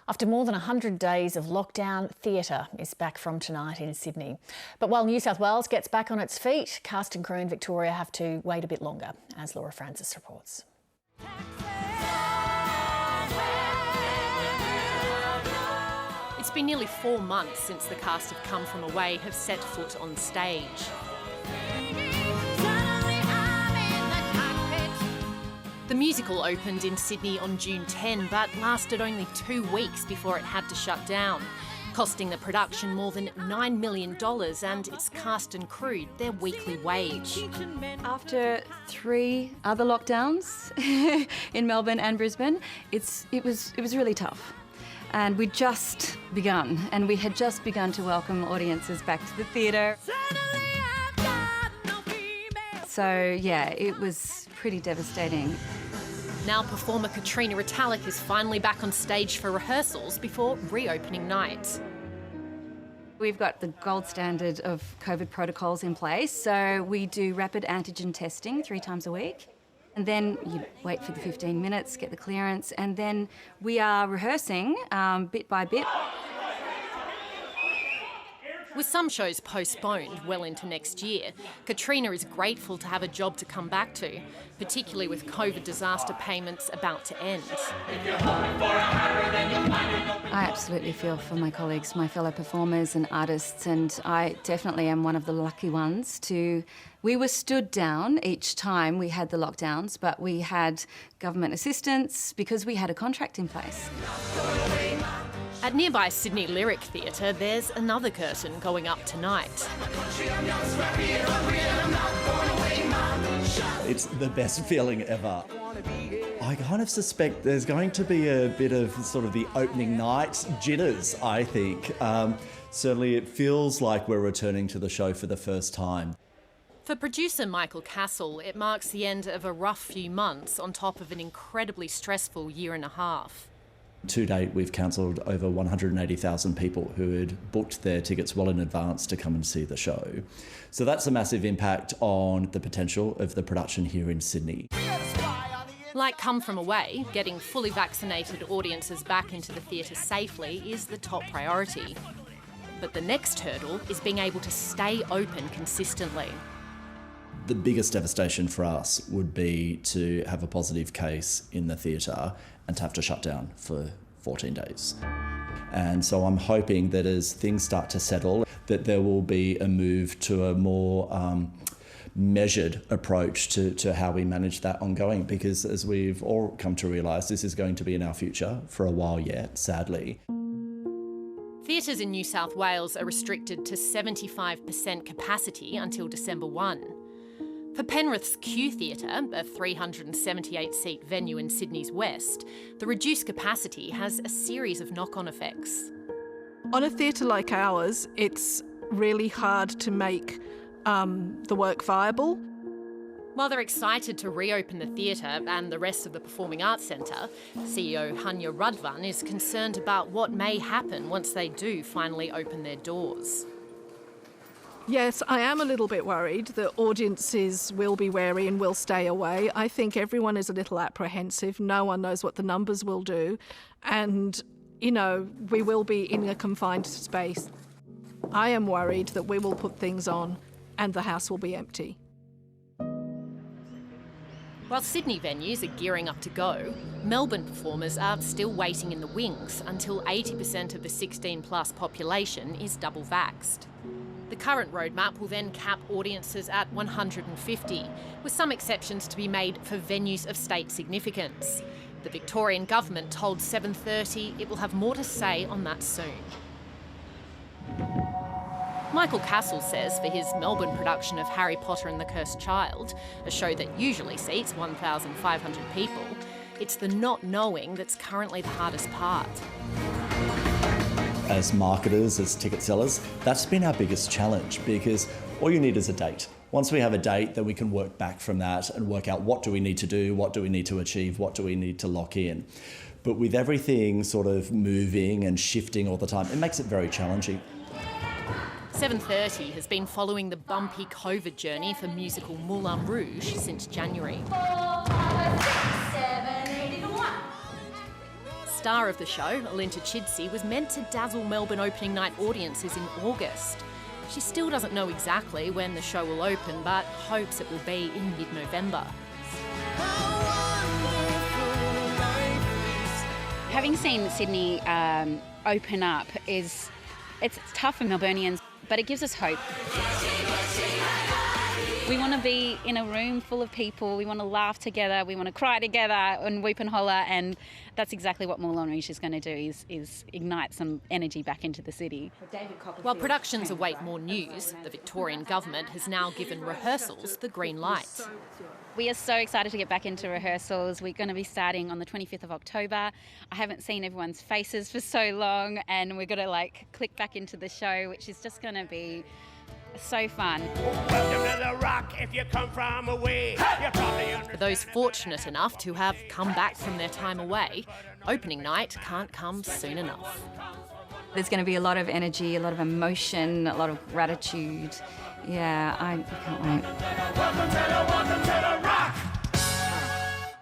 After more than 100 days of lockdown, theatre is back from tonight in Sydney. But while New South Wales gets back on its feet, cast and crew in Victoria have to wait a bit longer, as Laura Francis reports. It's been nearly 4 months since the cast of Come From Away have set foot on stage. The musical opened in Sydney on June 10, but lasted only 2 weeks before it had to shut down, costing the production more than $9 million and its cast and crew their weekly wage. After 3 other lockdowns in Melbourne and Brisbane, it was really tough. And we'd just begun, and we had just begun to welcome audiences back to the theatre. So yeah, it was pretty devastating. Now performer Katrina Retallick is finally back on stage for rehearsals before reopening night. We've got the gold standard of COVID protocols in place, so we do rapid antigen testing 3 times a week. And then you wait for the 15 minutes, get the clearance, and then we are rehearsing bit by bit. With some shows postponed well into next year, Katrina is grateful to have a job to come back to, particularly with COVID disaster payments about to end. I absolutely feel for my colleagues, my fellow performers and artists, and I definitely am one of the lucky ones to... We were stood down each time we had the lockdowns, but we had government assistance because we had a contract in place. At nearby Sydney Lyric Theatre, there's another curtain going up tonight. It's the best feeling ever. I kind of suspect there's going to be a bit of sort of the opening night jitters, I think. Certainly it feels like we're returning to the show for the first time. For producer Michael Cassel, it marks the end of a rough few months on top of an incredibly stressful 1.5 years. To date, we've cancelled over 180,000 people who had booked their tickets well in advance to come and see the show. So that's a massive impact on the potential of the production here in Sydney. Like Come From Away, getting fully vaccinated audiences back into the theatre safely is the top priority. But the next hurdle is being able to stay open consistently. The biggest devastation for us would be to have a positive case in the theatre and to have to shut down for 14 days. And so I'm hoping that as things start to settle, that there will be a move to a more measured approach to how we manage that ongoing, because as we've all come to realise, this is going to be in our future for a while yet, sadly. Theatres in New South Wales are restricted to 75% capacity until December 1. For Penrith's Q Theatre, a 378-seat venue in Sydney's west, the reduced capacity has a series of knock-on effects. On a theatre like ours, it's really hard to make the work viable. While they're excited to reopen the theatre and the rest of the Performing Arts Centre, CEO Hanya Rudvan is concerned about what may happen once they do finally open their doors. Yes, I am a little bit worried that audiences will be wary and will stay away. I think everyone is a little apprehensive. No one knows what the numbers will do. And, you know, we will be in a confined space. I am worried that we will put things on and the house will be empty. While Sydney venues are gearing up to go, Melbourne performers are still waiting in the wings until 80% of the 16+ population is double vaxxed. The current roadmap will then cap audiences at 150, with some exceptions to be made for venues of state significance. The Victorian government told 7:30 it will have more to say on that soon. Michael Cassel says for his Melbourne production of Harry Potter and the Cursed Child, a show that usually seats 1,500 people, it's the not knowing that's currently the hardest part. As marketers, as ticket sellers, that's been our biggest challenge, because all you need is a date. Once we have a date, then we can work back from that and work out what do we need to do, what do we need to achieve, what do we need to lock in. But with everything sort of moving and shifting all the time, it makes it very challenging. 7:30 has been following the bumpy COVID journey for musical Moulin Rouge since January. star of the show, Alinta Chidzey, was meant to dazzle Melbourne opening night audiences in August. She still doesn't know exactly when the show will open, but hopes it will be in mid-November. Having seen Sydney open up it's tough for Melburnians, but it gives us hope. We want to be in a room full of people, we want to laugh together, we want to cry together and weep and holler, and that's exactly what Moulin Rouge is going to do, is ignite some energy back into the city. While productions await more news, the Victorian government has now given rehearsals the green light. We are so excited to get back into rehearsals. We're going to be starting on the 25th of October. I haven't seen everyone's faces for so long, and we're going to click back into the show, which is just going to be so fun. Welcome to the Rock if you come from away. For those fortunate enough to have come back from their time away, opening night can't come soon enough. There's going to be a lot of energy, a lot of emotion, a lot of gratitude. Yeah, I can't wait.